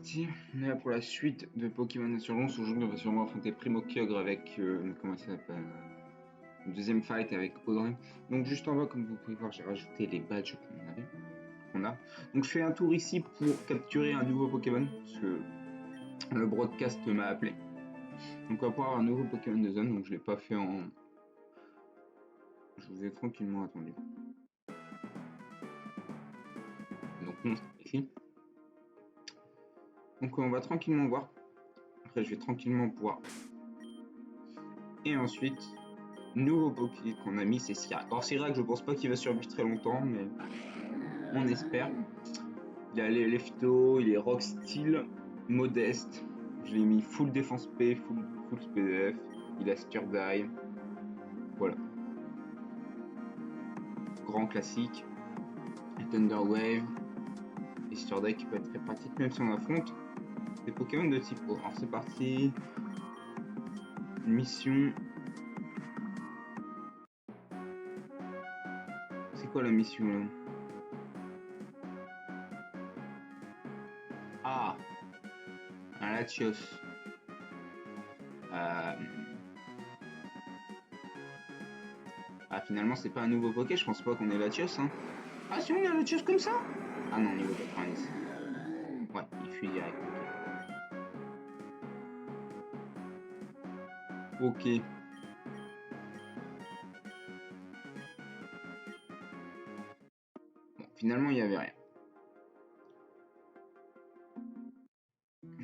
parti. On est là pour la suite de Pokémon Insurgence. Aujourd'hui, on va sûrement affronter Primokyogre avec. Comment ça s'appelle le deuxième fight avec Audrey. Donc, juste en bas, comme vous pouvez voir, j'ai rajouté les badges qu'on a. Donc, je fais un tour ici pour capturer un nouveau Pokémon. Parce que le broadcast m'a appelé. Donc, on va pouvoir avoir un nouveau Pokémon de zone. Donc, je ne l'ai pas fait en. Je vous ai tranquillement attendu. Donc, monstre ici. Donc, on va tranquillement voir. Après, je vais tranquillement pouvoir. Et ensuite, nouveau Poké qu'on a mis, c'est Sirac. Alors Sirac, je pense pas qu'il va survivre très longtemps, mais on espère. Il a les phyto, il est rock style, modeste. Je l'ai mis full défense P, full SPDF. Il a Spear Die. Voilà. Grand classique. Et Thunder Wave. Et Spear Die qui peut être très pratique même si on affronte des Pokémon de type eau. Alors c'est parti. Mission. C'est quoi la mission là? Ah, un Latios. Ah, finalement, c'est pas un nouveau Poké, je pense pas qu'on ait Latios. Hein. Ah, si on est Latios comme ça? Ah non, niveau 90. Ouais, il fuit direct. Ok. Bon, finalement, il y avait rien.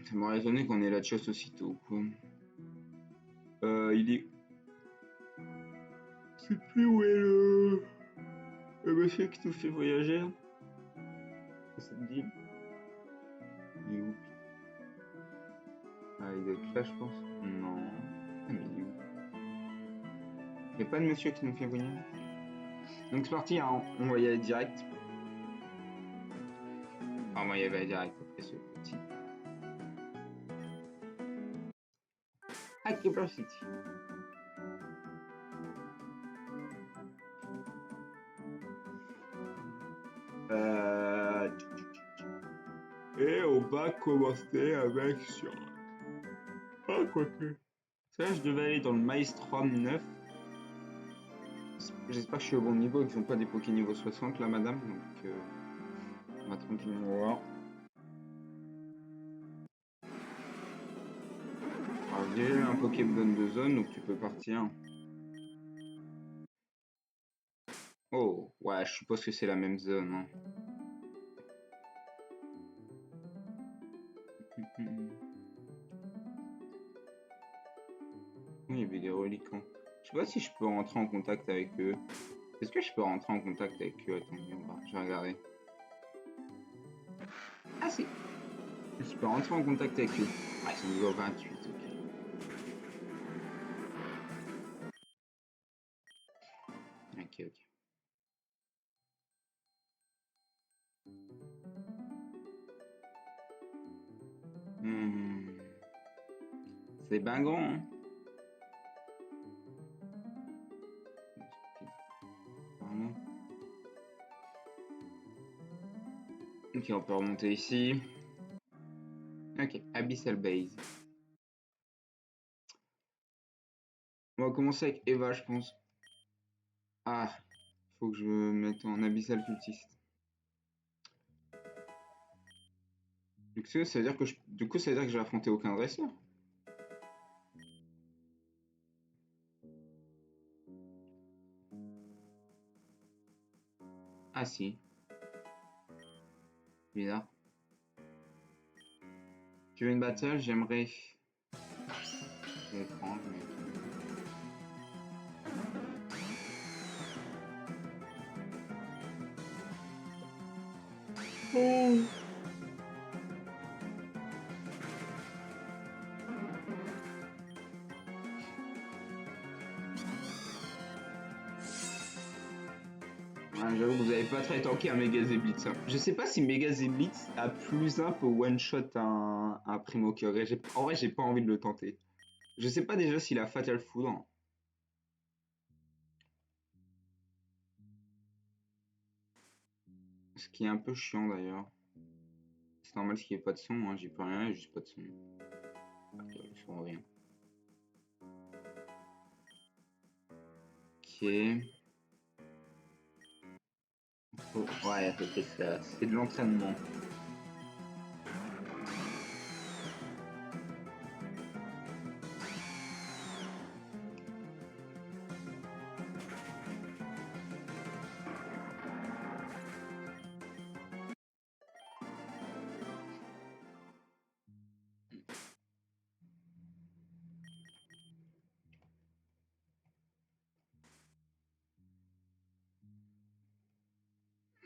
Ça m'aurait étonné qu'on ait Latios aussitôt, quoi. Il est. Je sais plus où est le monsieur qui nous fait voyager. Cette ville. Il est où? Ah, il doit être là, je pense. Non. Ah, mais il est où? Il n'y a pas de monsieur qui nous fait voyager. Donc c'est parti, hein. On va y aller direct. Enfin, on va y aller direct après ce petit. Keeper City. Et on va commencer avec sur. Ah, quoique. Ça, je devais aller dans le Maelstrom 9. J'espère que je suis au bon niveau et qu'ils n'ont pas des Poké niveau 60 là, madame. Donc, on va tranquillement voir. Alors, déjà, un Pokémon de zone, donc tu peux partir. Oh, ouais, je suppose que c'est la même zone. Hein. Oui, il y avait des reliquants. Je sais pas si je peux rentrer en contact avec eux. Est-ce que je peux rentrer en contact avec eux? Attendez, je vais regarder. Ah si! Je peux rentrer en contact avec eux. Ah, ils sont niveau 28, ok. Ok, ok. C'est ben grand, hein. Ok, on peut remonter ici. Ok, Abyssal Base. On va commencer avec Eva, je pense. Ah, faut que je me mette en Abyssal Cultiste. Du coup, ça veut dire que j'ai affronté aucun dresseur. Ah si. Bizarre. Tu veux une battle? J'aimerais. Je vais prendre, mais. Oh. J'avoue que vous avez pas très tanké un Mega Zeblitz. Hein. Je sais pas si Mega Zeblitz a plus 1 pour one-shot un Primokyogre. En vrai, j'ai pas envie de le tenter. Je sais pas déjà s'il a Fatal Foudre. Ce qui est un peu chiant d'ailleurs. normal s'il n'y ait pas de son, hein, j'y peux rien, il y a juste pas de son. Le son revient. Ok. Oh, ouais, c'était ça. C'est de l'entraînement.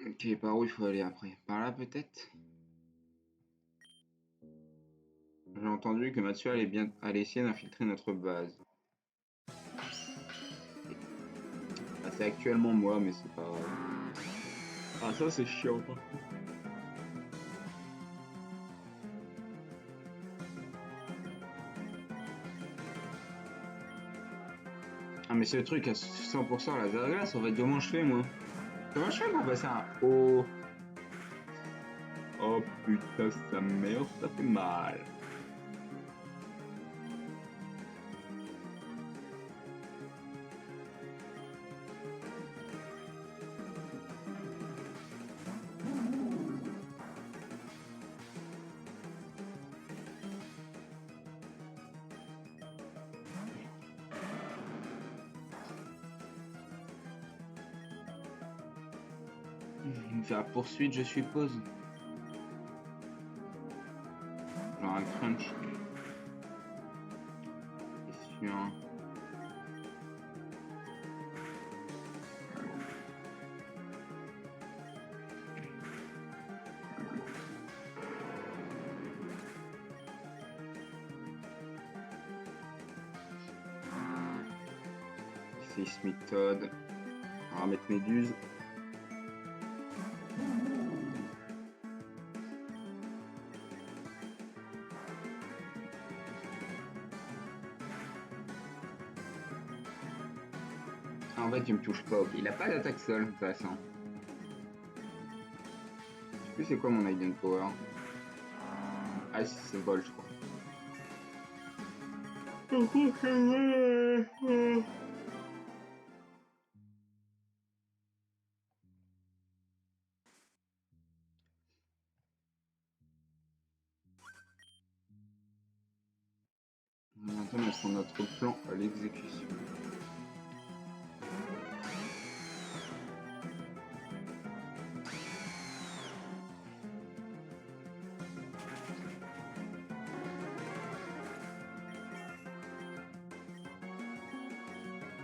Ok, par où il faut aller après? Par là peut-être? J'ai entendu que Mathieu allait essayer d'infiltrer notre base. Bah, c'est actuellement moi, mais c'est pas grave. Ah, ça c'est chiant par contre. Ah, mais ce truc à 100% laser glace, en fait, comment je fais moi? Comment je fais pour passer un haut? Oh putain, sa mère, ça fait mal. Faire la poursuite, je suppose. Genre un crunch. C'est sûr. Seismic Toad. On va mettre Méduse. Ah, en fait, il me touche pas. Il a pas d'attaque seule, intéressant. Je sais plus c'est quoi mon Hidden Power. Ah, si, c'est Vol, je crois. On va maintenant mettre notre plan à l'exécution.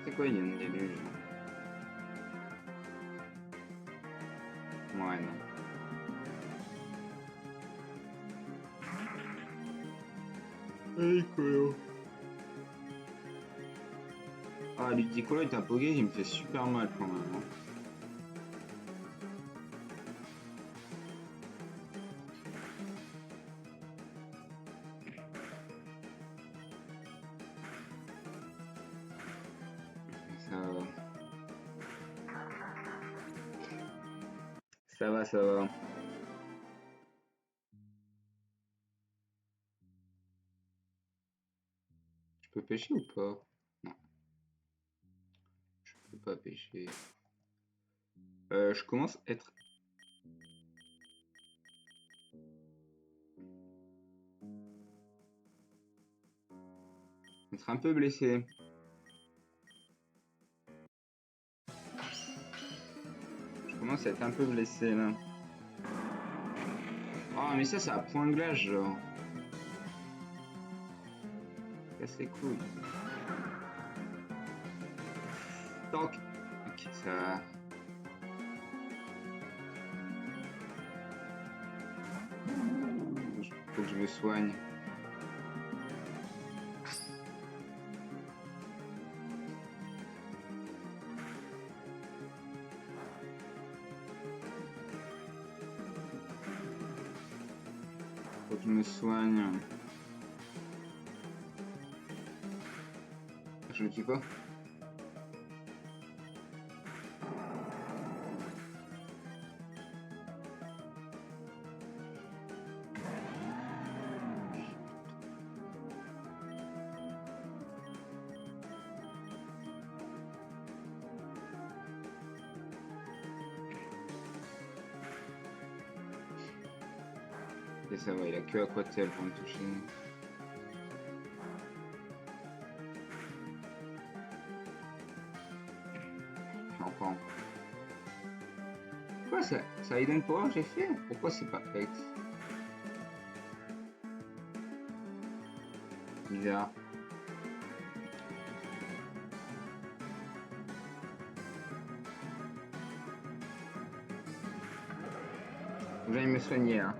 C'est quoi, il y a une déluge? Ouais, non. Ludicolo. Ah, Ludicolo est un poguet qui me fait super mal quand même. Hein. Ça va. Ça va, ça va. Je peux pêcher ou pas? Non, je peux pas pêcher. Je commence à être... un peu blessé. Je commence à être un peu blessé là. Ah, mais ça, c'est à point de glace, genre. Casse les couilles. Toc. Ok, ça va. Faut que je me soigne. Faut que je me soigne. Je le tue pas. Et ça va, il a que Aquatel pour me toucher. Encore. Quoi ça Hidden Power j'ai fait? Pourquoi c'est pas X? Bizarre. Faut que j'aille me soigner hein.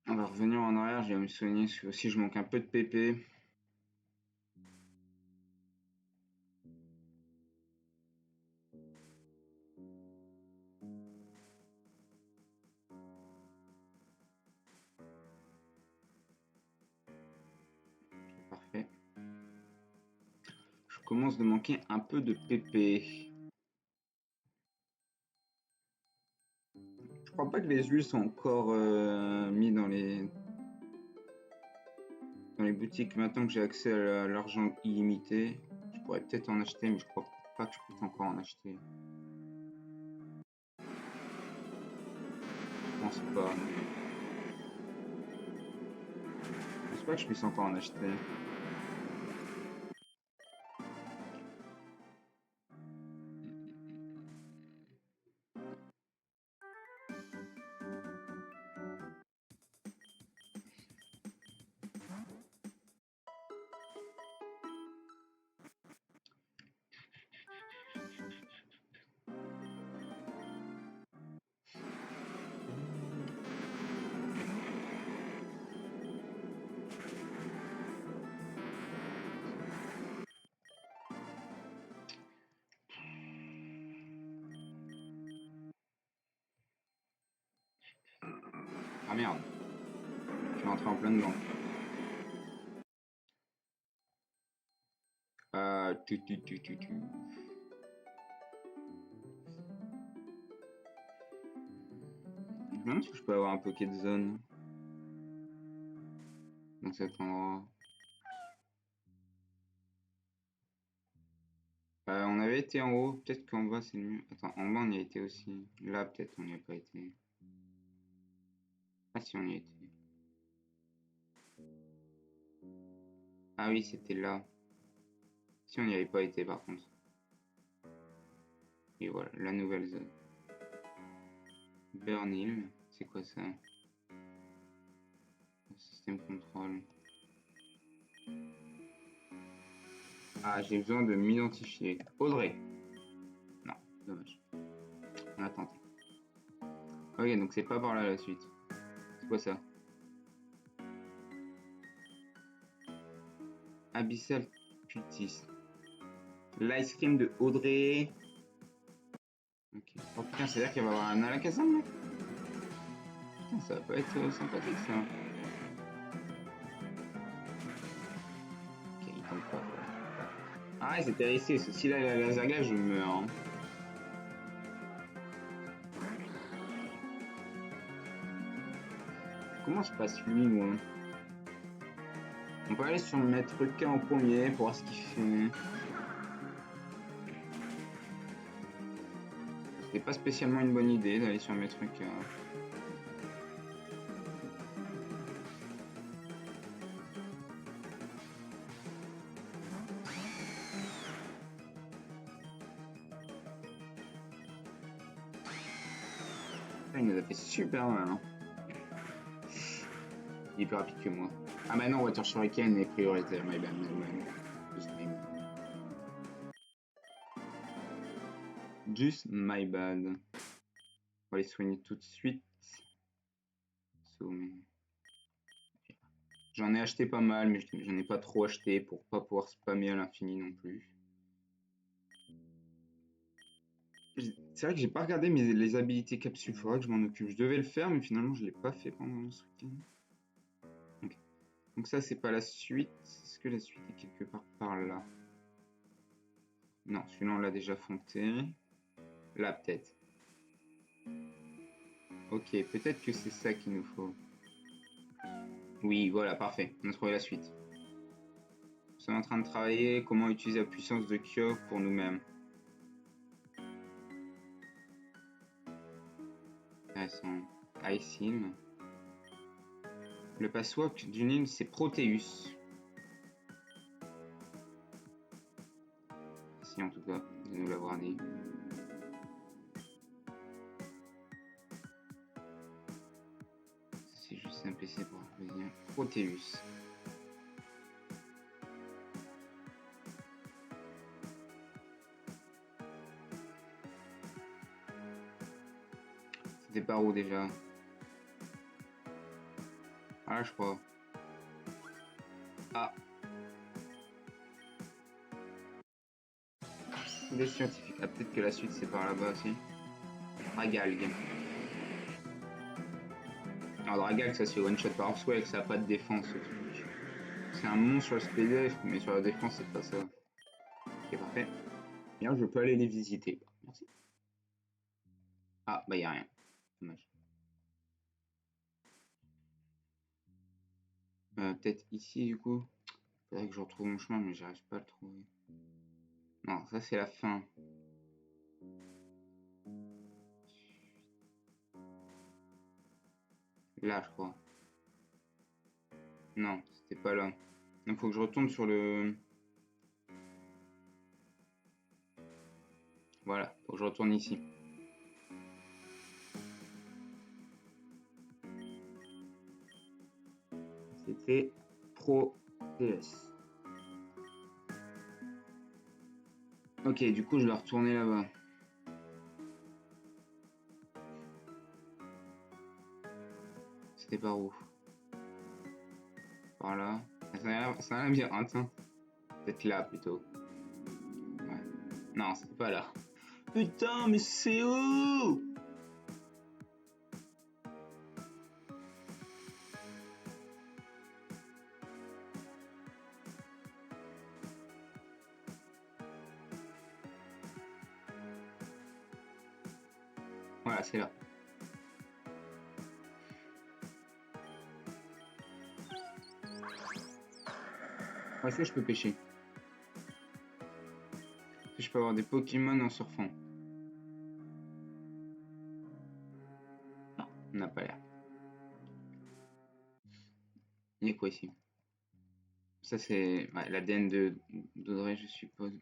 On va revenir en arrière, je vais me soigner parce que aussi je manque un peu de PP. Parfait. Je commence de manquer un peu de PP. Je crois pas que les huiles sont encore mis dans les boutiques. Maintenant que j'ai accès à l'argent illimité, je pourrais peut-être en acheter, mais je crois pas que je puisse encore en acheter. Je pense pas. Je pense pas que je puisse encore en acheter. Ah merde, je suis rentré en plein dedans. Tu. Je me demande si je peux avoir un Poké de zone dans cet endroit. On avait été en haut, peut-être qu'en bas c'est mieux. Attends, en bas on y a été aussi. Là peut-être on n'y a pas été. Ah si on y a été. Ah oui c'était là. Si on n'y avait pas été par contre. Et voilà, la nouvelle zone. Burn Hill, c'est quoi ça? Système contrôle. Ah, j'ai besoin de m'identifier. Audrey. Non, dommage. On a tenté. Ok, donc c'est pas par là la suite. C'est quoi ça? Abyssal Cultist. L'ice cream de Audrey. Ok. Oh putain, c'est-à-dire qu'elle va avoir un Alakazam là? Putain, ça va pas être sympathique ça. Ok, il tombe pas. Ah, c'était risqué. Si là, la Zaga, je meurs. Hein. Comment je passe lui, moi? On peut aller sur le maître K en premier pour voir ce qu'il fait. C'était pas spécialement une bonne idée d'aller sur le maître K. Il nous a fait super mal. Hein. Il est plus rapide que moi. Ah bah non, Water Shuriken est prioritaire, my bad. Just my bad. On va les soigner tout de suite. J'en ai acheté pas mal, mais j'en ai pas trop acheté pour pas pouvoir spammer à l'infini non plus. C'est vrai que j'ai pas regardé les habilités capsules, faudra que je m'en occupe. Je devais le faire, mais finalement je l'ai pas fait pendant ce week-end. Okay. Donc ça c'est pas la suite. Est-ce que la suite est quelque part par là? Non, celui-là on l'a déjà fonté. Là peut-être. Ok, peut-être que c'est ça qu'il nous faut. Oui, voilà, parfait. On a trouvé la suite. sommes en train de travailler comment utiliser la puissance de Kyogre pour nous-mêmes. Intéressant. Iceil. Le password d'une île, c'est Proteus. Merci en tout cas de nous l'avoir dit. C'est juste un PC pour plaisir. Proteus. C'était par où déjà? Ah là je crois. Ah. Des scientifiques. Ah peut-être que la suite c'est par là-bas aussi. Dragalg. Alors Dragalg ça se one shot par soi et que ça n'a pas de défense ce truc. C'est un monstre sur le SPDF mais sur la défense c'est pas ça. Ok parfait. Bien je peux aller les visiter. Merci. Ah bah y'a rien. Dommage. Peut-être ici du coup. Faudrait que je retrouve mon chemin mais j'arrive pas à le trouver. Non ça c'est la fin. Là je crois. Non c'était pas là. Il faut que je retourne sur le... Voilà, faut que je retourne ici. C'était Proteus. Ok, du coup, je vais retourner là-bas. C'était par où? Par là. Ça a l'air bien, hein. Peut-être là, plutôt. Ouais. Non, c'était pas là. Putain, mais c'est où? Voilà, c'est là. Est-ce que je peux pêcher? Est-ce que je peux avoir des Pokémon en surfant? Non, on n'a pas l'air. Il y a quoi ici? Ça, c'est ouais, l'ADN d'Audrey, je suppose.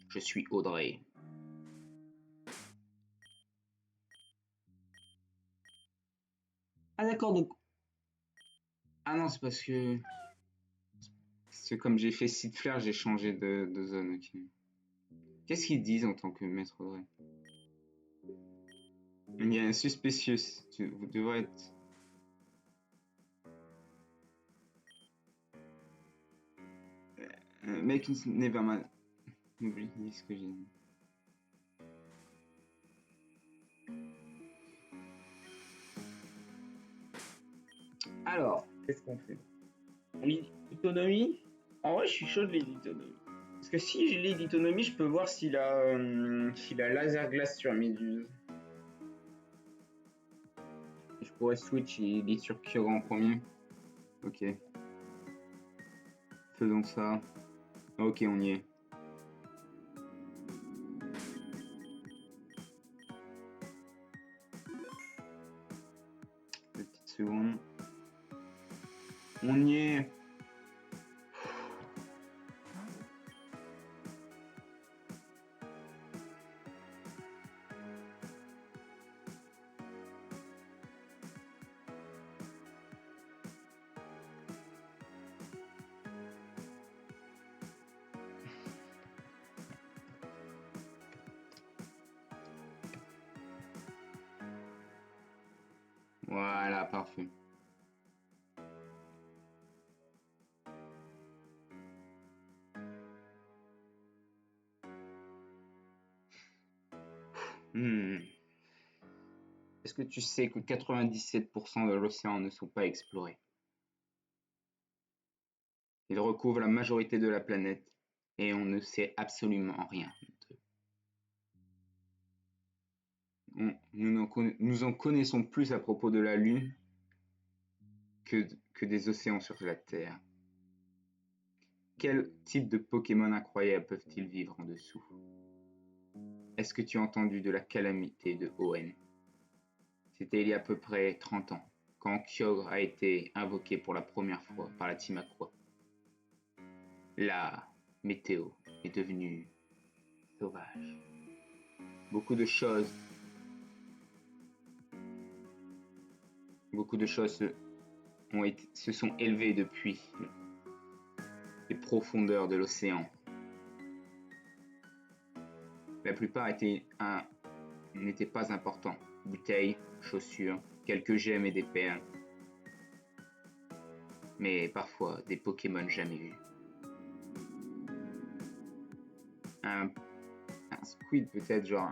Je suis Audrey. Ah d'accord, donc... Ah non, c'est parce que... C'est comme j'ai fait site flair, j'ai changé de zone, ok. Qu'est-ce qu'ils disent en tant que maître Audrey? Il y a un suspicious, vous devrez être... Make it never mind. Oublie ce que j'ai dit. Alors, qu'est-ce qu'on fait? On lit l'autonomie? En vrai, je suis chaud de l'autonomie. Parce que si je lis l'autonomie, je peux voir s'il a laser glace sur Méduse. Je pourrais switch et lit sur Kyogre en premier. Ok. Faisons ça. Ok, on y est. Petite seconde. On y est. Voilà, parfait. Est-ce que tu sais que 97% de l'océan ne sont pas explorés? Ils recouvrent la majorité de la planète et on ne sait absolument rien d'eux. Nous en connaissons plus à propos de la Lune que des océans sur la Terre. Quel type de Pokémon incroyables peuvent-ils vivre en dessous? Est-ce que tu as entendu de la calamité de Hoenn? C'était il y a à peu près 30 ans, quand Kyogre a été invoqué pour la première fois par la Team Aqua. La météo est devenue sauvage. Beaucoup de choses se sont élevées depuis les profondeurs de l'océan. La plupart n'étaient pas importants. Bouteilles, chaussures, quelques gemmes et des perles. Mais parfois des Pokémon jamais vus. Un squid peut-être, genre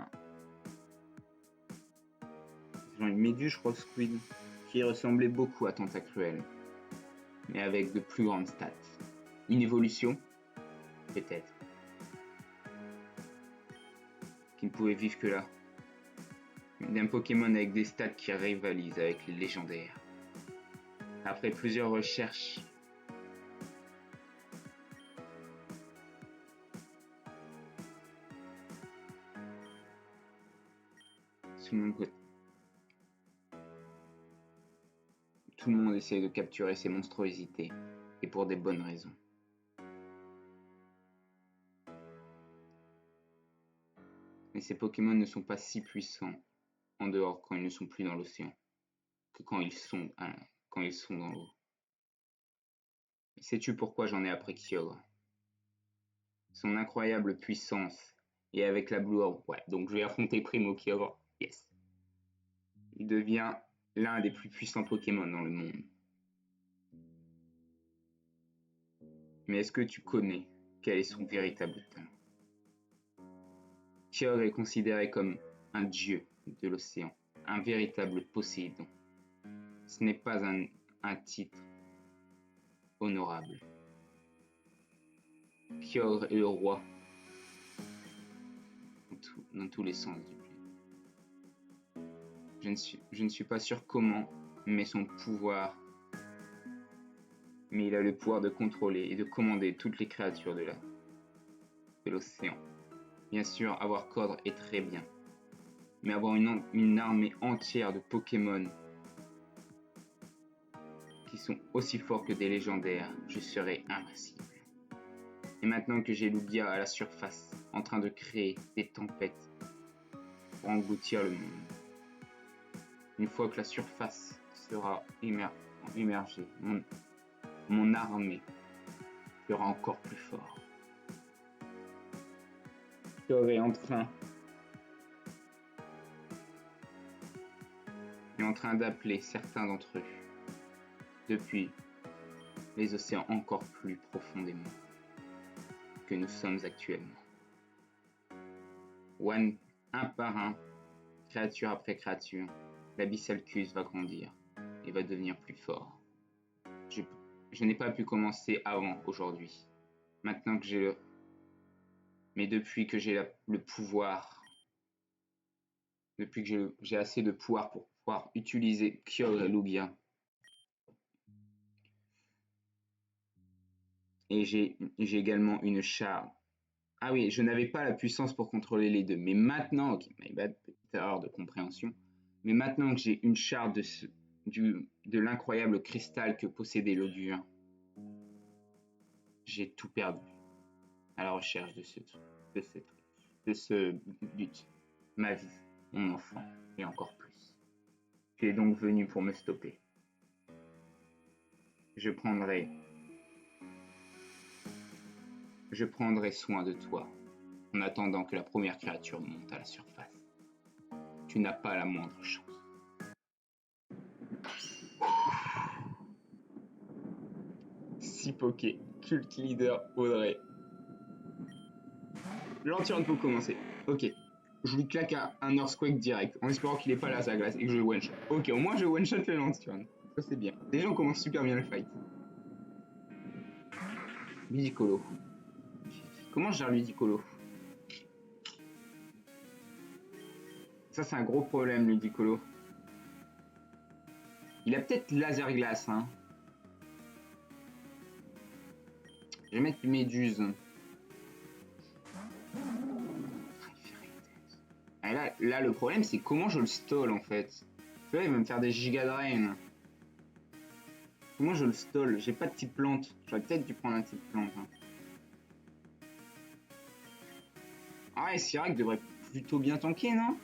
une méduse, je crois, squid, qui ressemblait beaucoup à Tentacruel, mais avec de plus grandes stats. Une évolution, peut-être, qui ne pouvait vivre que là. D'un Pokémon avec des stats qui rivalisent avec les légendaires. Après plusieurs recherches, tout le monde essaie de capturer ces monstruosités, et pour des bonnes raisons. Mais ces Pokémon ne sont pas si puissants en dehors quand ils ne sont plus dans l'océan que quand ils sont dans l'eau. Sais-tu pourquoi j'en ai appris Kyogre? Son incroyable puissance, et avec la Blue Orb, ouais, donc je vais affronter Primo Kyogre, yes. Il devient l'un des plus puissants Pokémon dans le monde. Mais est-ce que tu connais quel est son véritable talent? Kyogre est considéré comme un dieu de l'océan, un véritable Poséidon. Ce n'est pas un titre honorable. Kyogre est le roi dans tous les sens du terme. Je ne suis pas sûr comment, mais il a le pouvoir de contrôler et de commander toutes les créatures de l'océan. Bien sûr, avoir Cordre est très bien, mais avoir une armée entière de Pokémon qui sont aussi forts que des légendaires, je serais invincible. Et maintenant que j'ai Lugia à la surface, en train de créer des tempêtes pour engloutir le monde, une fois que la surface sera immergée, mon armée sera encore plus fort. Je serai en train d'appeler certains d'entre eux depuis les océans encore plus profondément que nous sommes actuellement. Un par un, créature après créature, l'Abyssalcus va grandir et va devenir plus fort. Je n'ai pas pu commencer avant aujourd'hui. Maintenant que mais depuis que j'ai le pouvoir, depuis que j'ai assez de pouvoir pour pouvoir utiliser Kyogre et Lugia, et j'ai également une charge. Ah oui, je n'avais pas la puissance pour contrôler les deux, mais maintenant, ok, my bad, petite erreur de compréhension, mais maintenant que j'ai une charge de l'incroyable cristal que possédait l'Odur, j'ai tout perdu à la recherche de ce but. Ma vie, mon enfant, et encore plus. Tu es donc venu pour me stopper. Je prendrai soin de toi en attendant que la première créature monte à la surface. Tu n'as pas la moindre chance. Poké, Cult Leader Audrey. Lanturne peut commencer. Ok. Je lui claque un Earthquake direct, en espérant qu'il n'ait pas la glace et que je le one-shot. Ok, au moins je one-shot le Lanturne. Ça c'est bien. Déjà on commence super bien le fight. Ludicolo. Comment je gère Ludicolo? Ça c'est un gros problème Ludicolo. Il a peut-être laser glace, hein. Je vais mettre Méduse. Et là, le problème, c'est comment je le stall en fait. Tu vois, il va me faire des giga drain. Comment je le stall? J'ai pas de type plante. J'aurais peut-être dû prendre un type plante. Hein. Ah ouais, Sirac devrait plutôt bien tanker, non?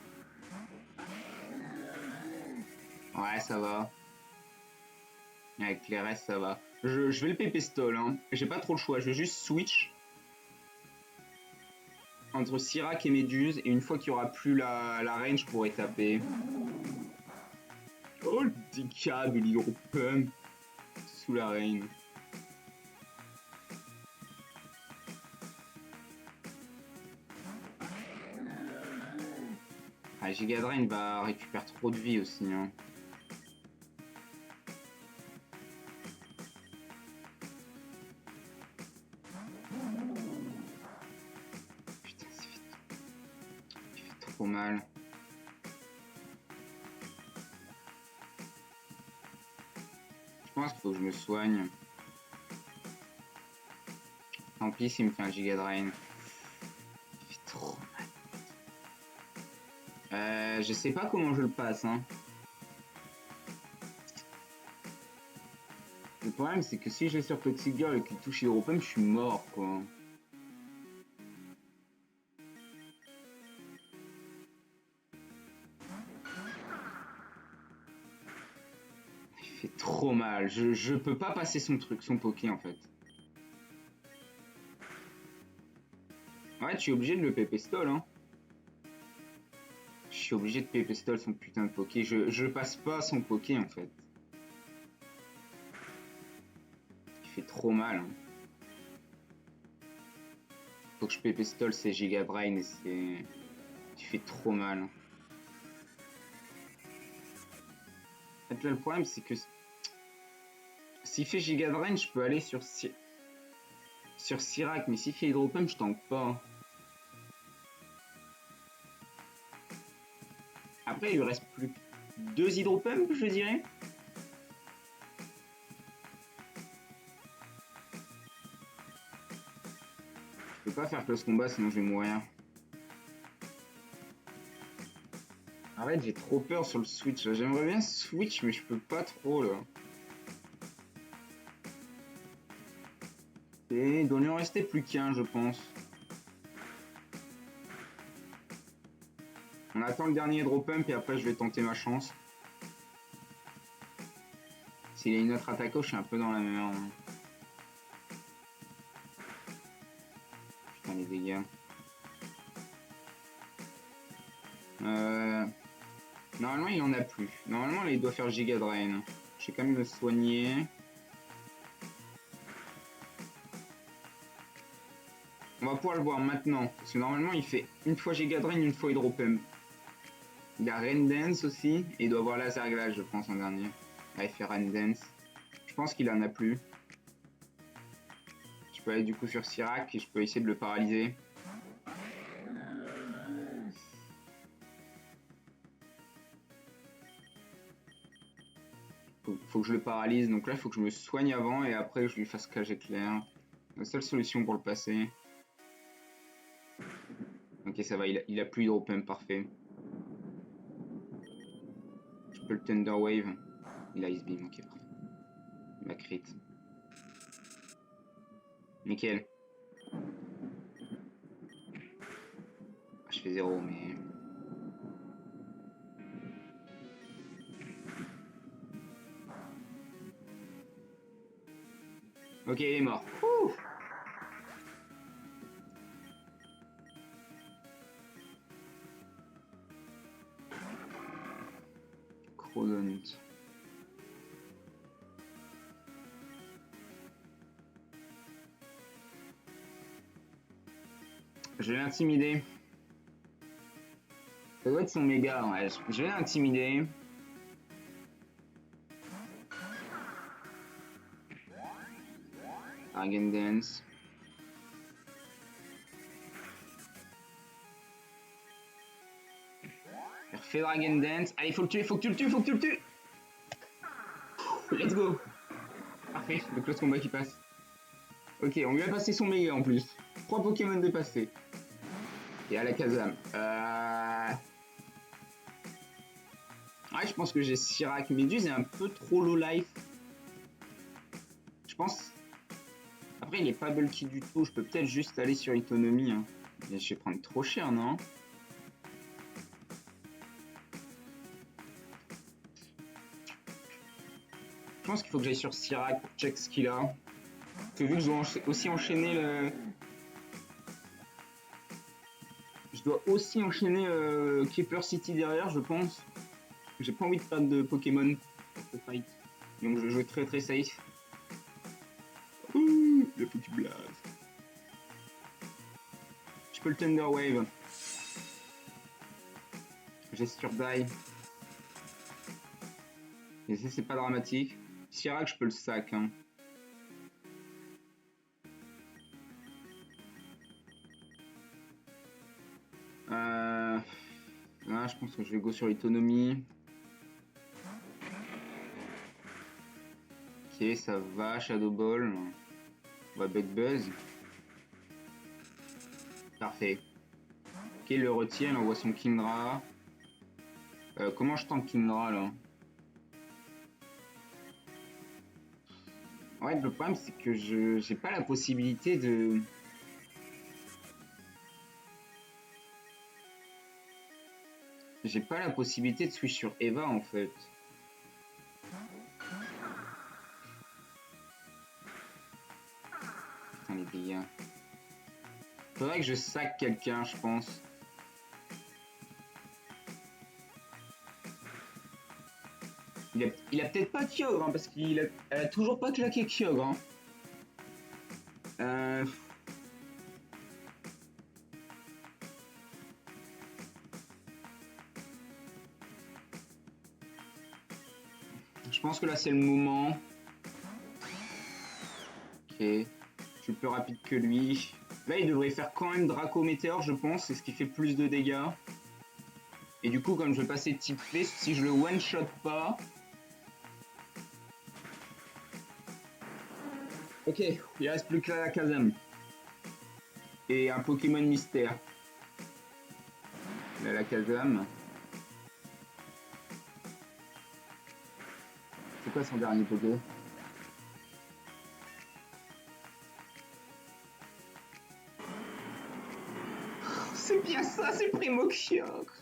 Ouais, ça va. Avec les restes, ça va. Je vais le PP stall. Hein. J'ai pas trop le choix. Je vais juste switch entre Sirac et Méduse. Et une fois qu'il y aura plus la range, je pourrai taper. Oh, le DK de l'hydropump sous la reine. Ah, Gigadrain va récupérer trop de vie aussi. Hein. Putain, ça fait trop mal. Je pense qu'il faut que je me soigne. Tant pis s'il me fait un Gigadrain. Il fait trop mal. Je sais pas comment je le passe. Hein. Le problème, c'est que si je vais sur Toxic Girl et qu'il touche Hydropump, je suis mort, quoi. Il fait trop mal. Je peux pas passer son truc, son Poké, en fait. Ouais, tu es obligé de le PP stall, hein. Je suis obligé de PP stall son putain de Poké. Je passe pas son Poké, en fait. Il fait trop mal, hein. Faut que je PP stall ses Giga Drain et c'est... Il fait trop mal. En fait, là, le problème, c'est que... S'il fait Giga Drain, je peux aller sur Sirac, mais s'il fait Hydropump, je tank pas. Après, il lui reste plus que 2 Hydropump, je dirais. Je peux pas faire close combat, sinon je vais mourir. Arrête, j'ai trop peur sur le switch. J'aimerais bien switch, mais je peux pas trop là. Et il doit lui en rester plus qu'un, je pense. On attend le dernier drop pump et après je vais tenter ma chance. S'il y a une autre attaque, je suis un peu dans la merde. Putain, les dégâts. Normalement, il en a plus. Normalement, là, il doit faire Giga Drain. Je vais quand même le soigner. On va pouvoir le voir maintenant. Parce que normalement, il fait une fois Giga Drain, une fois Hydro Pump. Il a Rain Dance aussi. Et il doit avoir Laser Glace, je pense, en dernier. Là, il fait Rain Dance. Je pense qu'il en a plus. Je peux aller du coup sur Sirac et je peux essayer de le paralyser. Faut que je le paralyse. Donc là, il faut que je me soigne avant et après je lui fasse cage éclair. La seule solution pour le passer. Ok, ça va, il a plus Hydro Pump, parfait. Je peux le Thunder Wave. Il a Ice Beam, ok, parfait. Il m'a crit. Nickel. Je fais 0, mais... Ok, il est mort. Ouh. Crodonut. Je vais l'intimider. Ça doit être son méga, ouais. Je vais l'intimider. Dragon Dance. Refait Dragon Dance. Allez, faut le tuer, faut que tu le tues, faut que tu le tues. Let's go. Parfait, le close combat qui passe. Ok, on lui a passé son méga en plus. 3 Pokémon dépassés. Et à la Kazam. Ouais, je pense que j'ai Sirac. Méduse est un peu trop low life. Je pense. Après, il est pas bulky du tout. Je peux peut-être juste aller sur Autonomie. Hein. Mais je vais prendre trop cher, non? Je pense qu'il faut que j'aille sur Sirac pour check ce qu'il a. Parce que vu que je dois aussi enchaîner le. Je dois aussi enchaîner Keeper City derrière, je pense. J'ai pas envie de perdre de Pokémon pour ce fight. Donc je joue très très safe. Ouh, le foutu blast. Je peux le Thunder Wave. J'ai Surdive. Et ça, c'est pas dramatique. Sirac, je peux le sac. Hein. Là, je pense que je vais go sur Autonomie. Ok, ça va, Shadow Ball. On va Bug Buzz. Parfait. Ok, il le retient, il envoie son Kindra. Comment je tente Kindra là? Ouais, le problème c'est que je j'ai pas la possibilité de. J'ai pas la possibilité de switch sur Eva en fait. Putain les dégâts. Faudrait que je sac quelqu'un, je pense. Il a peut-être pas Kyogre, hein, parce elle a toujours pas claqué Kyogre. Hein. Euh... Je pense que là c'est le moment. Ok. Je suis plus rapide que lui. Là il devrait faire quand même Draco Météore, je pense, c'est ce qui fait plus de dégâts. Et du coup, comme je vais passer type Fée, si je le one-shot pas. Ok, il reste plus que la Kazam. Et un Pokémon mystère. Là, la Kazam. C'est quoi son dernier Poké? C'est bien ça, c'est Primo Kyogre.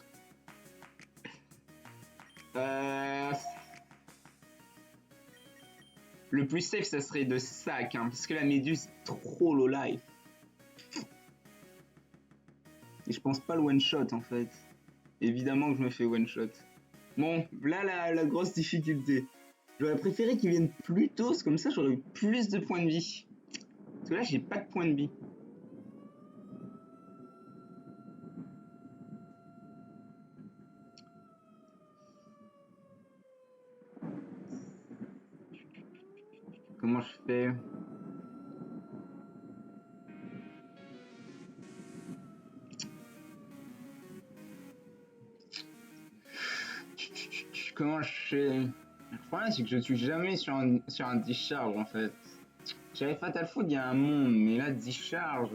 Le plus safe, ça serait de sac, hein, parce que la méduse est trop low life. Et je pense pas le one shot en fait. Évidemment que je me fais one shot. Bon, là la grosse difficulté. J'aurais préféré qu'il vienne plus tôt, comme ça j'aurais eu plus de points de vie. Parce que là j'ai pas de points de vie. Comment je fais? Comment je fais? Le problème c'est que je suis jamais sur un discharge en fait. J'avais Fatal Food il y a un monde, mais là discharge.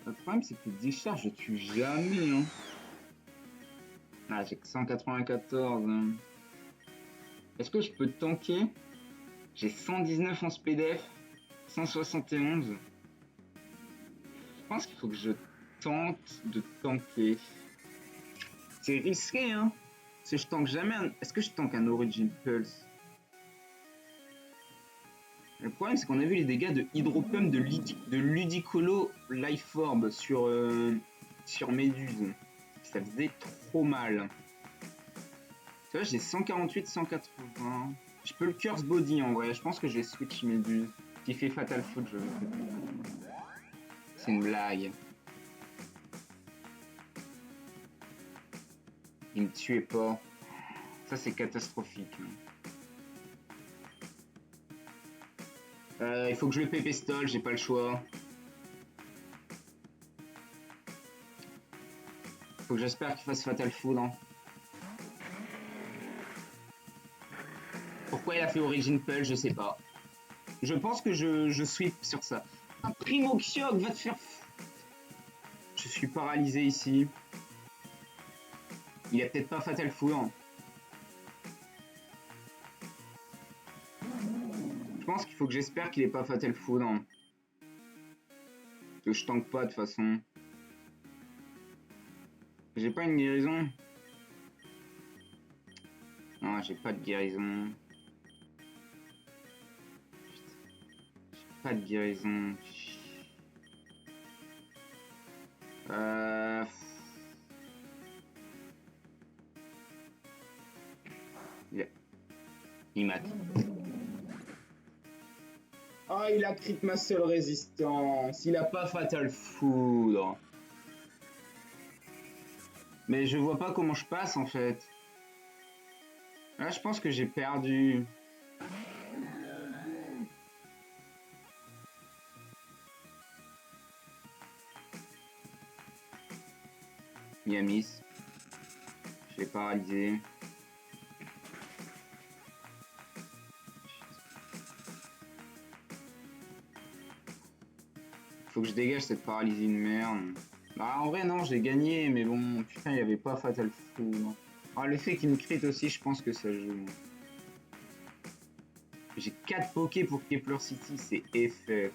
Le problème c'est que discharge je tue jamais. Hein. Ah j'ai que 194. Hein. Est-ce que je peux tanker? J'ai 119 en SPDF, 171. Je pense qu'il faut que je tente de tanker. C'est risqué, hein. Si je tank jamais un... Est-ce que je tank un Origin Pulse? Le problème, c'est qu'on a vu les dégâts de Hydropump de Ludicolo Life Orb sur Méduse. Ça faisait trop mal. Tu vois, j'ai 148, 180. Je peux le Curse Body en vrai. Je pense que je vais switch Méduse. Qui fait Fatal Foot, je... C'est une blague. Il me tuait pas. Ça, c'est catastrophique. Il faut que je le pépestole, j'ai pas le choix. Faut que j'espère qu'il fasse Fatal Foudre. Hein. Pourquoi il a fait Origin Pulse, je sais pas. Je pense que je sweep sur ça. Un Primo Kyogre va te faire... Je suis paralysé ici. Il a peut-être pas Fatal Foudre. Je pense qu'il faut que j'espère qu'il ait pas Fatal Foudre. Parce que je tank pas de toute façon. J'ai pas une guérison. Non, j'ai pas de guérison. J'ai pas de guérison. Il mate. Oh, il a crit ma seule résistance. Il a pas Fatal Foudre. Mais je vois pas comment je passe en fait. Là, je pense que j'ai perdu. Yamis. Je l'ai paralysé. Faut que je dégage cette paralysie de merde. Bah en vrai non, j'ai gagné, mais bon, putain, il n'y avait pas Fatal Foudre. Ah, le fait qu'il me crit aussi, je pense que ça joue. J'ai 4 pokés pour Kepler City, c'est FF.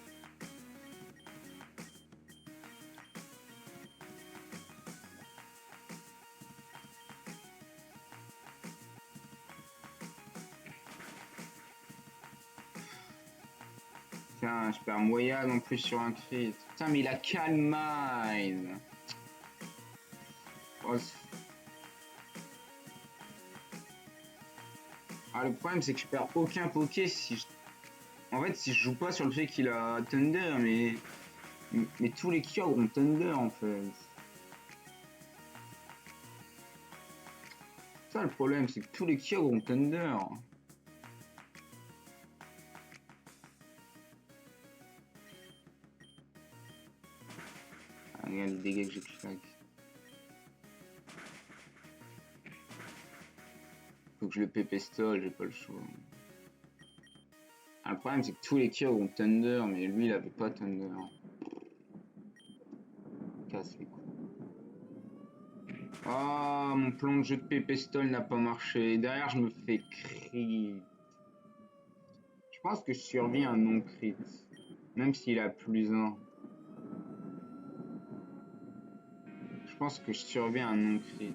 Putain, je perds Moyade en plus sur un crit. Putain, mais il a Calm Mind. Oh, ah, le problème, c'est que je perds aucun poké si je... En fait, si je joue pas sur le fait qu'il a Thunder, mais tous les Kyogre ont Thunder en fait. Ça le problème, c'est que tous les Kyogre ont Thunder. Ah, regarde les dégâts que j'ai claqué. Faut que je le pépestole, j'ai pas le choix. Ah, le problème, c'est que tous les Kyogre ont Thunder, mais lui, il avait pas Thunder. Casse les couilles. Ah, mon plan de jeu de pépestole n'a pas marché. Derrière, je me fais crit. Je pense que je survis un non-crit. Même s'il a +1. Je pense que je survis un non-crit.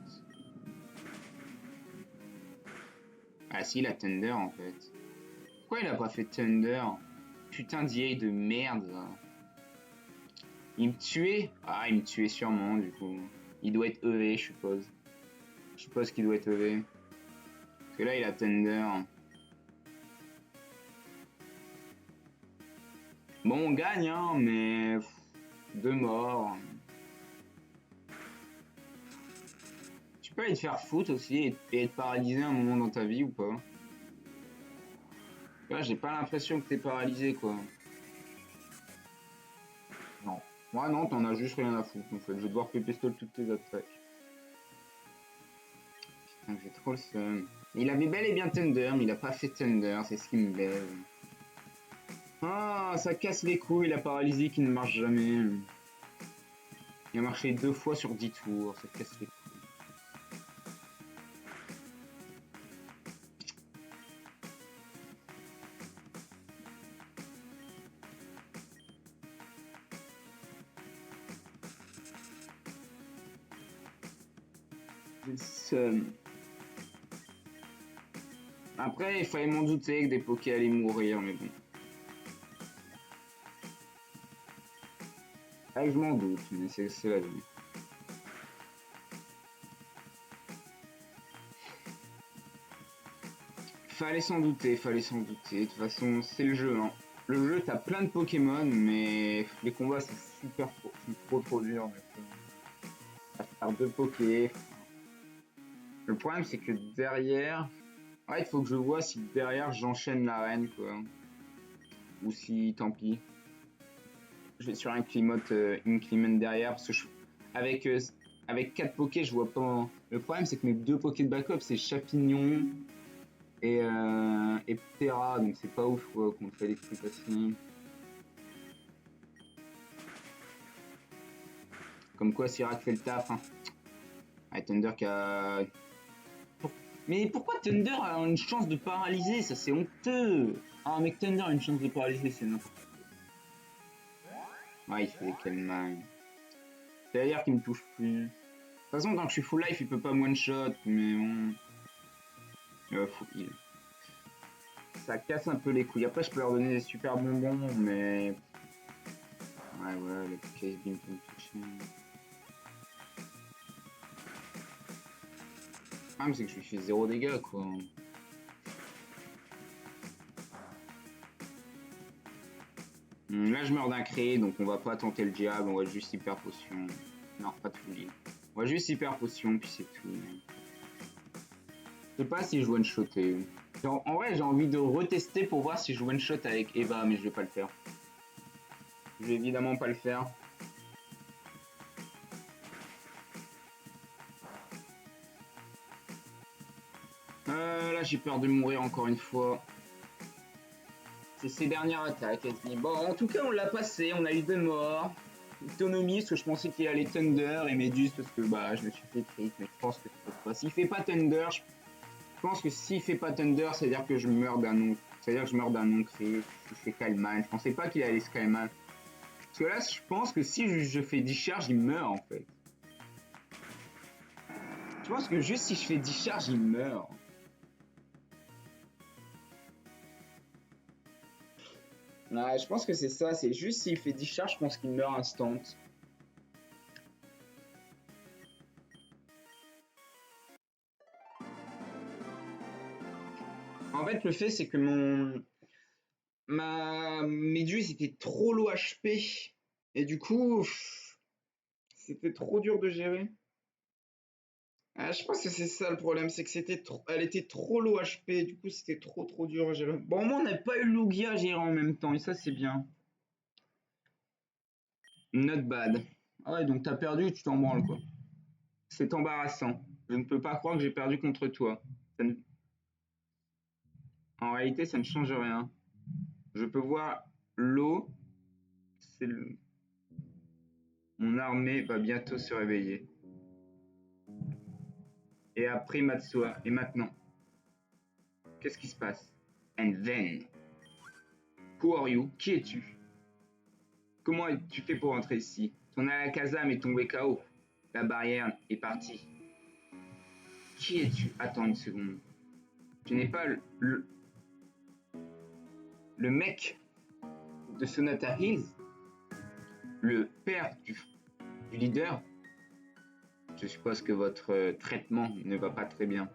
Ah si, il a Thunder en fait. Pourquoi il a pas fait Thunder? Putain d'IA de merde là. Il me tuait? Ah, il me tuait sûrement du coup. Il doit être EV, je suppose. Je suppose qu'il doit être EV. Parce que là, il a Thunder. Bon, on gagne, hein, mais... Deux morts. Tu peux aller te faire foutre aussi et être paralysé un moment dans ta vie ou pas? Là, j'ai pas l'impression que t'es paralysé, quoi. Non. Moi, non, t'en as juste rien à foutre, en fait. Je vais devoir pépestole toutes tes attaques. Putain, j'ai trop le seum. Il avait bel et bien Thunder, mais il a pas fait Thunder, c'est ce qui me lève. Ah, ça casse les couilles, la paralysie qui ne marche jamais. Il a marché 2 fois sur 10 tours, ça casse les couilles. J'ai le seum. Après, il fallait m'en douter que des pokés allaient mourir, mais bon. Ah, je m'en doute, mais c'est la vie. Fallait s'en douter, fallait s'en douter. De toute façon, c'est le jeu, hein. Le jeu, t'as plein de Pokémon, mais les combats, c'est super trop dur. À faire 2 Pokés. Le problème, c'est que derrière... Ouais, il faut que je vois si derrière, j'enchaîne l'arène, quoi. Ou si, tant pis. Je vais sur un Climote Inclement derrière, parce que avec 4 Pokés, je vois pas... Le problème, c'est que mes 2 Pokés de backup, c'est Chapignon et Eptera, donc c'est pas ouf quoi, qu'on fait des trucs assez. Comme quoi Sirac fait le taf. Hein. Ah, Thunder qui a. Mais pourquoi Thunder a une chance de paralyser? Ça c'est honteux. Ah mec, Thunder a une chance de paralyser, c'est n'importe quoi. Ouais, il fait des calmes. C'est-à-dire qu'il me touche plus. De toute façon, quand je suis full life, il peut pas me one-shot, mais bon. Faut heal. Ça casse un peu les couilles. Après, je peux leur donner des super bonbons, mais. Ouais, le case beam peut me toucher. Le problème, c'est que je lui fais 0 dégâts, quoi. Là, je meurs d'un cré, donc on va pas tenter le diable, on va juste hyper potion. Non, pas tout lié. On va juste hyper potion, puis c'est tout. Je sais pas si je one-shotter. En vrai, j'ai envie de retester pour voir si je one-shot avec Eva, mais je vais pas le faire. Je vais évidemment pas le faire. Là, j'ai peur de mourir encore une fois. C'est ses dernières attaques. Bon, en tout cas, on l'a passé. On a eu 2 morts. Autonomie, parce que je pensais qu'il allait Thunder, et Medus, parce que bah, je me suis fait crit, mais je pense que c'est pas. S'il fait pas Thunder, je pense que s'il fait pas Thunder, c'est-à-dire que je meurs d'un nom. C'est-à-dire que je meurs d'un nom crit. Il fait Kalman. Je pensais pas qu'il allait se Kalman. Parce que là, je pense que si je fais discharge, il meurt en fait. Je pense que juste si je fais discharge, il meurt. Ouais, je pense que c'est ça. C'est juste s'il fait discharge, je pense qu'il meurt instant. En fait, le fait, c'est que ma méduse était trop low HP. Et du coup, c'était trop dur de gérer. Ah, je pense que c'est ça le problème, c'est que elle était trop low HP, du coup c'était trop dur à gérer. Bon, moi on n'a pas eu Lugia à gérer en même temps, et ça c'est bien. Not bad. Ah ouais, donc t'as perdu, tu t'en branles quoi. C'est embarrassant. Je ne peux pas croire que j'ai perdu contre toi. En réalité, ça ne change rien. Je peux voir l'eau. Mon armée va bientôt se réveiller. Et après Matsua. Et maintenant, qu'est-ce qui se passe? And then, who are you? Qui es-tu? Comment tu fais pour entrer ici? Ton Alakazam est tombé KO. La barrière est partie. Qui es-tu? Attends une seconde. Tu n'es pas le mec de Sonata Hills? Le père du leader? Je suppose que votre traitement ne va pas très bien.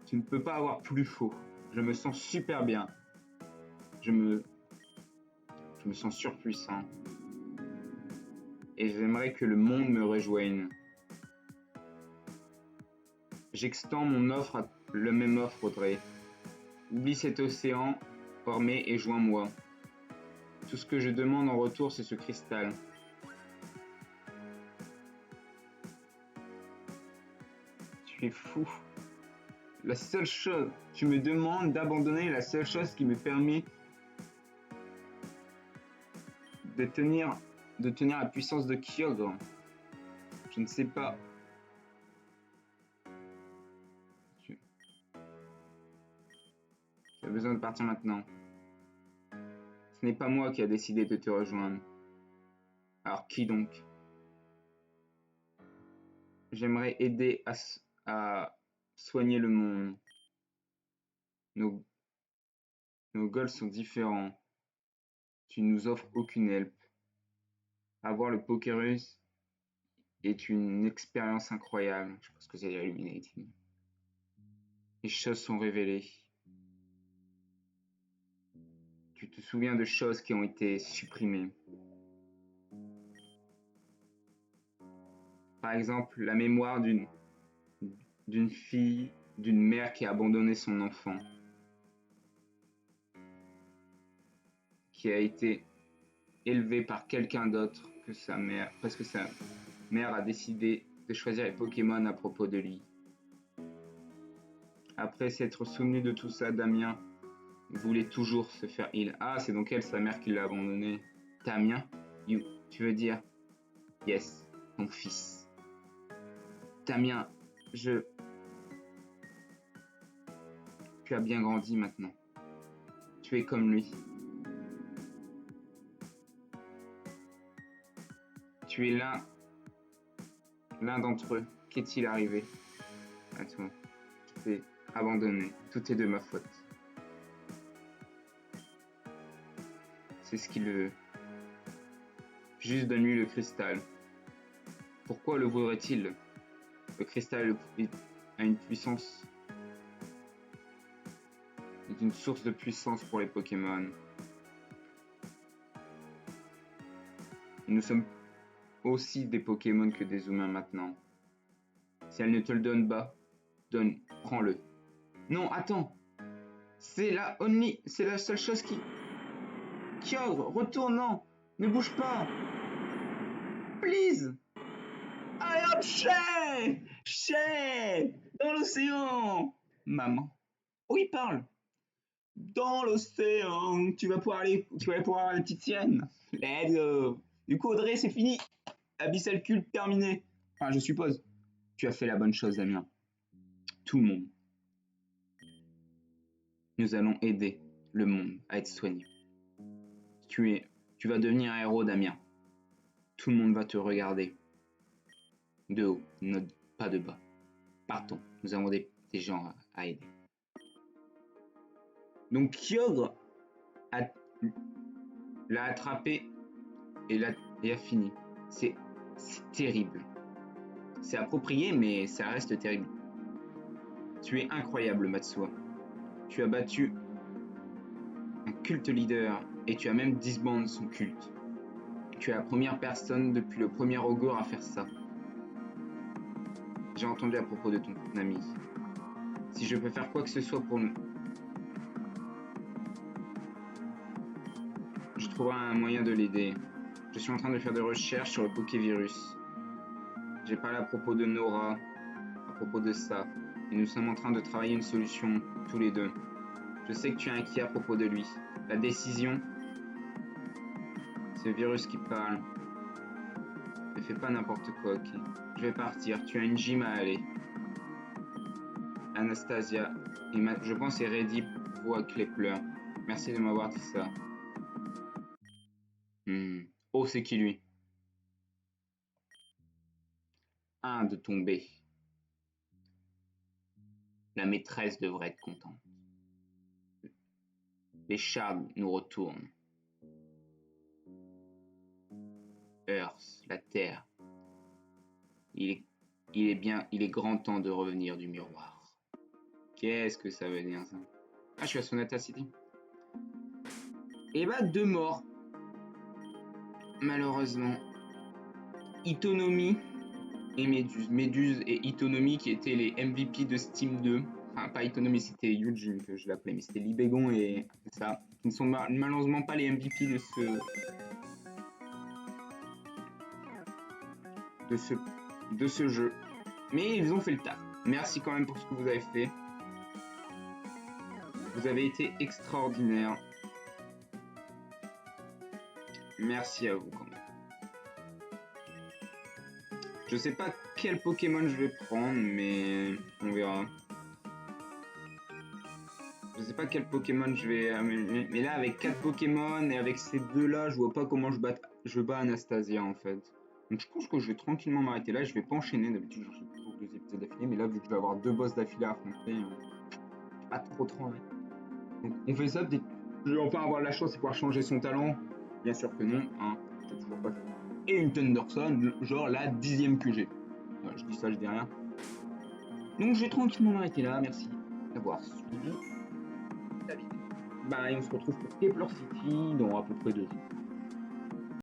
Tu ne peux pas avoir plus faux. Je me sens super bien. Je me sens surpuissant. Et j'aimerais que le monde me rejoigne. J'extends mon offre, le même offre, Audrey. Oublie cet océan formé et joins-moi. Tout ce que je demande en retour, c'est ce cristal. Tu es fou. La seule chose, tu me demandes d'abandonner la seule chose qui me permet de tenir la puissance de Kyogre. Je ne sais pas. Tu as besoin de partir maintenant. Ce n'est pas moi qui a décidé de te rejoindre. Alors qui donc? J'aimerais aider à soigner le monde. Nos goals sont différents. Tu nous offres aucune help. Avoir le Pokerus est une expérience incroyable. Je pense que c'est Illuminating. Les choses sont révélées. Tu te souviens de choses qui ont été supprimées. Par exemple, la mémoire d'une fille, d'une mère qui a abandonné son enfant, qui a été élevée par quelqu'un d'autre que sa mère, parce que sa mère a décidé de choisir les Pokémon à propos de lui. Après s'être souvenu de tout ça, Damien voulait toujours se faire heal. Ah, c'est donc elle, sa mère, qui l'a abandonné. Damien, tu veux dire? Yes, ton fils. Damien, tu as bien grandi maintenant. Tu es comme lui. Tu es l'un d'entre eux. Qu'est-il arrivé à toi? Je t'ai abandonné. Tout est de ma faute. C'est ce qui le... Juste donne-lui le cristal. Pourquoi le voudrait-il? Le cristal a une puissance... est une source de puissance pour les Pokémon. Nous sommes aussi des Pokémon que des humains maintenant. Si elle ne te le donne pas, prends-le. Non, attends. C'est la seule chose qui... Kyogre, retourne, non. Ne bouge pas. Please. Allez hop, chais dans l'océan. Maman. Oui, parle. Dans l'océan, tu vas pouvoir avoir la petite sienne. Let's go. Du coup, Audrey, c'est fini. Abyssal Culte terminé. Enfin, je suppose. Tu as fait la bonne chose, Damien. Tout le monde. Nous allons aider le monde à être soigné. Tu vas devenir un héros, Damien. Tout le monde va te regarder. De haut, pas de bas. Partons. Nous avons des gens à aider. Donc Kyogre l'a attrapé et a fini. C'est terrible. C'est approprié, mais ça reste terrible. Tu es incroyable, Matsua. Tu as battu un culte leader et tu as même disbandé son culte. Tu es la première personne depuis le premier Ogre à faire ça. J'ai entendu à propos de ton ami. Si je peux faire quoi que ce soit pour nous, je trouverai un moyen de l'aider. Je suis en train de faire des recherches sur le Pokévirus. J'ai parlé à propos de Nora, à propos de ça, et nous sommes en train de travailler une solution, tous les deux. Je sais que tu es inquiet à propos de lui. La décision, c'est le virus qui parle. Ne fais pas n'importe quoi, ok? Je vais partir, tu as une gym à aller. Anastasia, et je pense et Reddy voient que les pleurs. Merci de m'avoir dit ça. Oh, c'est qui lui? Un de tomber. La maîtresse devrait être contente. Les charmes nous retournent. Earth, la Terre. Il est grand temps de revenir du miroir. Qu'est-ce que ça veut dire ça? Ah, je suis à Sonata City. Et bah, 2 morts. Malheureusement. Itonomi et Méduse. Méduse et Itonomi qui étaient les MVP de Steam 2. Enfin, pas Itonomi, c'était Eugene que je l'appelais, mais c'était Libégon et ça. Ils ne sont malheureusement pas les MVP de ce jeu. Mais ils ont fait le taf. Merci quand même pour ce que vous avez fait. Vous avez été extraordinaire. Merci à vous quand même. Je sais pas quel Pokémon je vais prendre, mais on verra. Je sais pas quel Pokémon je vais... Mais là, avec 4 Pokémon et avec ces 2-là, je vois pas comment je bats Anastasia, en fait. Donc je pense que je vais tranquillement m'arrêter là. Je vais pas enchaîner. D'habitude, je fais toujours 2 épisodes d'affilée. Mais là, vu que je vais avoir 2 boss d'affilée à affronter, pas trop envie. Donc on fait ça. Peut-être je vais enfin avoir la chance de pouvoir changer son talent. Bien sûr que non. Hein. C'est toujours pas... Et une Thunderson, genre la 10e que j'ai. Voilà, je dis ça, je dis rien. Donc je vais tranquillement m'arrêter là. Merci d'avoir suivi. Bah, et on se retrouve pour Kepler City dans à peu près 2 jours.